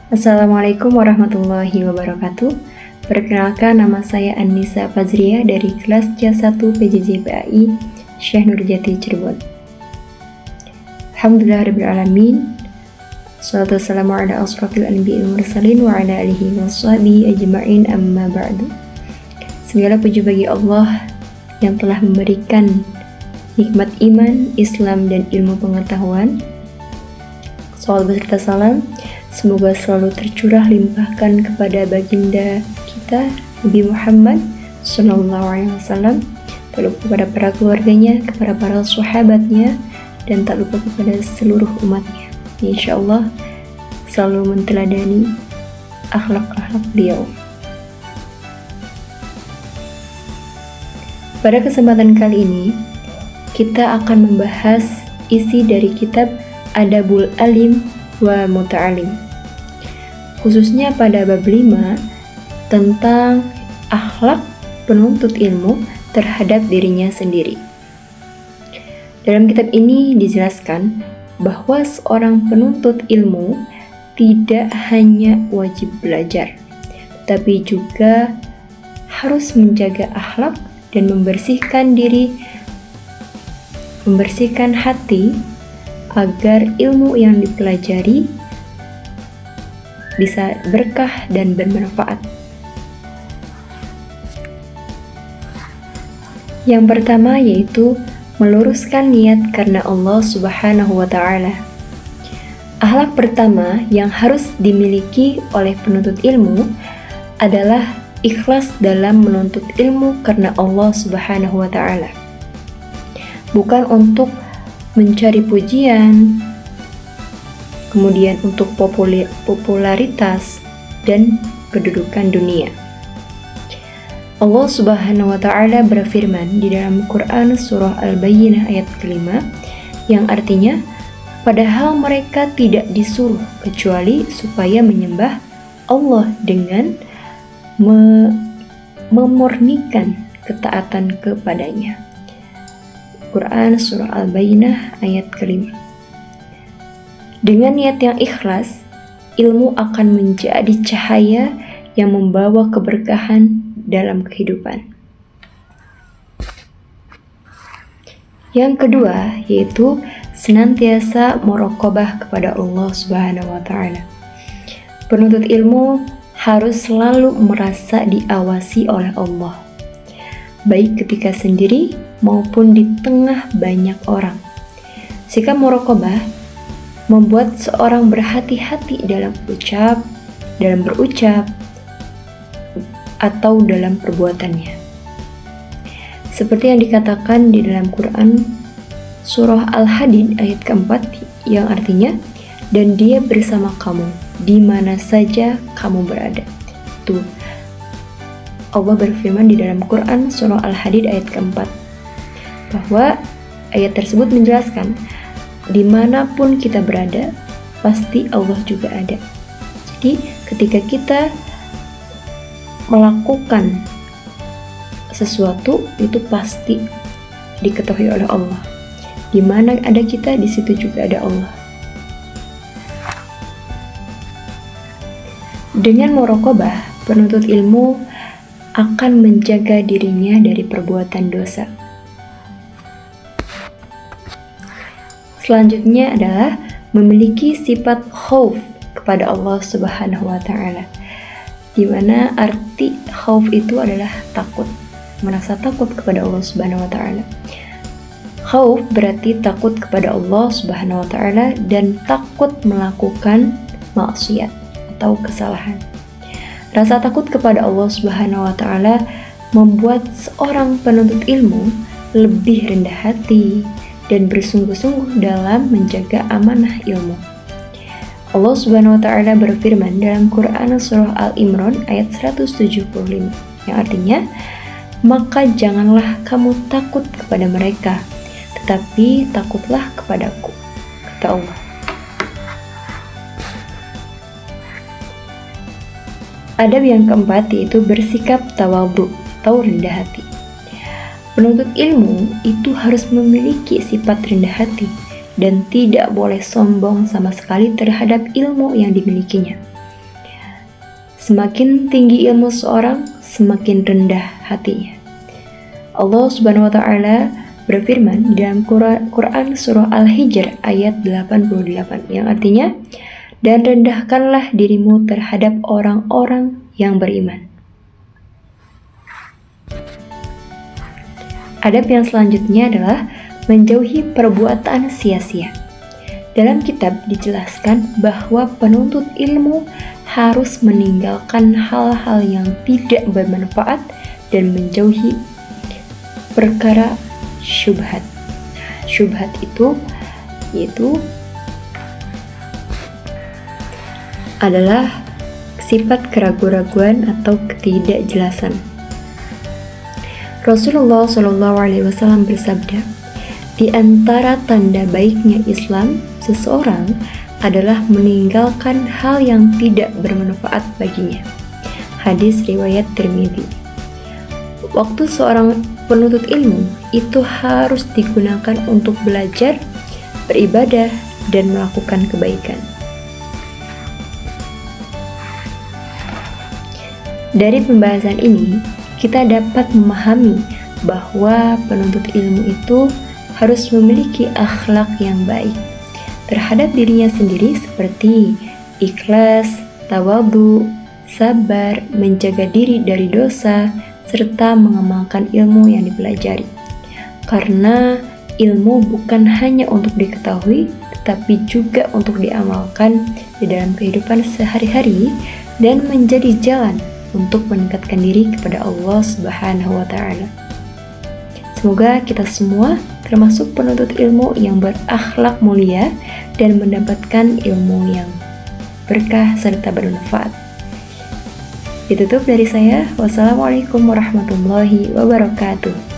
Assalamualaikum warahmatullahi wabarakatuh. Perkenalkan, nama saya Annisa Fazriya dari kelas C1 PJJ PAI Syekh Nurjati Cirebon. Alhamdulillahirrahmanirrahim. Salatu wassalamu ala asrafil anbiya'il mursalin wa ala alihi wa sahbihi ajma'in, amma ba'du. Segala puji bagi Allah yang telah memberikan nikmat iman, Islam, dan ilmu pengetahuan. Salawat beserta salam semoga selalu tercurah limpahkan kepada baginda kita Nabi Muhammad SAW, tak lupa kepada para keluarganya, kepada para sahabatnya, dan tak lupa kepada seluruh umatnya. InsyaAllah selalu menteladani akhlak-akhlak beliau. Pada kesempatan kali ini kita akan membahas isi dari kitab Adabul Alim wa Muta'alim, khususnya pada bab 5 tentang akhlak penuntut ilmu terhadap dirinya sendiri. Dalam kitab ini dijelaskan bahwa seorang penuntut ilmu tidak hanya wajib belajar, tapi juga harus menjaga akhlak dan membersihkan diri, membersihkan hati, agar ilmu yang dipelajari bisa berkah dan bermanfaat. Yang pertama yaitu meluruskan niat karena Allah Subhanahu wa Ta'ala. Akhlak pertama yang harus dimiliki oleh penuntut ilmu adalah ikhlas dalam menuntut ilmu karena Allah Subhanahu wa Ta'ala, bukan untuk mencari pujian, kemudian untuk popularitas dan kedudukan dunia. Allah Subhanahu wa Ta'ala berfirman di dalam Quran surah Al-Bayyinah ayat kelima, yang artinya, padahal mereka tidak disuruh kecuali supaya menyembah Allah dengan memurnikan ketaatan kepadanya. Quran surah Al-Bayyinah ayat kelima. Dengan niat yang ikhlas, ilmu akan menjadi cahaya yang membawa keberkahan dalam kehidupan. Yang kedua yaitu senantiasa muraqabah kepada Allah Subhanahu wa Ta'ala. Penuntut ilmu harus selalu merasa diawasi oleh Allah, baik ketika sendiri maupun di tengah banyak orang. Sikap muraqabah membuat seorang berhati-hati dalam berucap atau dalam perbuatannya. Seperti yang dikatakan di dalam Quran surah Al-Hadid ayat keempat, yang artinya, dan dia bersama kamu di mana saja kamu berada. Tuh, Allah berfirman di dalam Quran surah Al-Hadid ayat keempat, bahwa ayat tersebut menjelaskan dimanapun kita berada, pasti Allah juga ada. Jadi ketika kita melakukan sesuatu, itu pasti diketahui oleh Allah. Di mana ada kita, di situ juga ada Allah. Dengan muraqabah, penuntut ilmu akan menjaga dirinya dari perbuatan dosa. Selanjutnya adalah memiliki sifat khauf kepada Allah Subhanahu wa Ta'ala, di mana arti khauf itu adalah takut, merasa takut kepada Allah Subhanahu wa Ta'ala. Khauf berarti takut kepada Allah Subhanahu wa Ta'ala dan takut melakukan maksiat atau kesalahan. Rasa takut kepada Allah Subhanahu wa Ta'ala membuat seorang penuntut ilmu lebih rendah hati dan bersungguh-sungguh dalam menjaga amanah ilmu. Allah Subhanahu wa Ta'ala berfirman dalam Quran surah Al-Imran ayat 175, yang artinya, maka janganlah kamu takut kepada mereka, tetapi takutlah kepadaku, kata Allah. Adab yang keempat yaitu bersikap tawadhu atau rendah hati. Penuntut ilmu itu harus memiliki sifat rendah hati dan tidak boleh sombong sama sekali terhadap ilmu yang dimilikinya. Semakin tinggi ilmu seorang, semakin rendah hatinya. Allah Subhanahu wa Ta'ala berfirman dalam Quran surah Al-Hijr ayat 88 yang artinya, dan rendahkanlah dirimu terhadap orang-orang yang beriman. Adab yang selanjutnya adalah menjauhi perbuatan sia-sia. Dalam kitab dijelaskan bahwa penuntut ilmu harus meninggalkan hal-hal yang tidak bermanfaat dan menjauhi perkara syubhat. Syubhat itu yaitu adalah sifat keraguan-raguan atau ketidakjelasan. Rasulullah SAW bersabda, di antara tanda baiknya Islam seseorang adalah meninggalkan hal yang tidak bermanfaat baginya. Hadis riwayat Tirmidzi. Waktu seorang penuntut ilmu itu harus digunakan untuk belajar, beribadah, dan melakukan kebaikan. Dari pembahasan ini, kita dapat memahami bahwa penuntut ilmu itu harus memiliki akhlak yang baik terhadap dirinya sendiri seperti ikhlas, tawadhu, sabar, menjaga diri dari dosa, serta mengamalkan ilmu yang dipelajari. Karena ilmu bukan hanya untuk diketahui, tetapi juga untuk diamalkan di dalam kehidupan sehari-hari dan menjadi jalan untuk meningkatkan diri kepada Allah Subhanahu wa Ta'ala. Semoga kita semua termasuk penuntut ilmu yang berakhlak mulia dan mendapatkan ilmu yang berkah serta bermanfaat. Ditutup dari saya. Wassalamualaikum warahmatullahi wabarakatuh.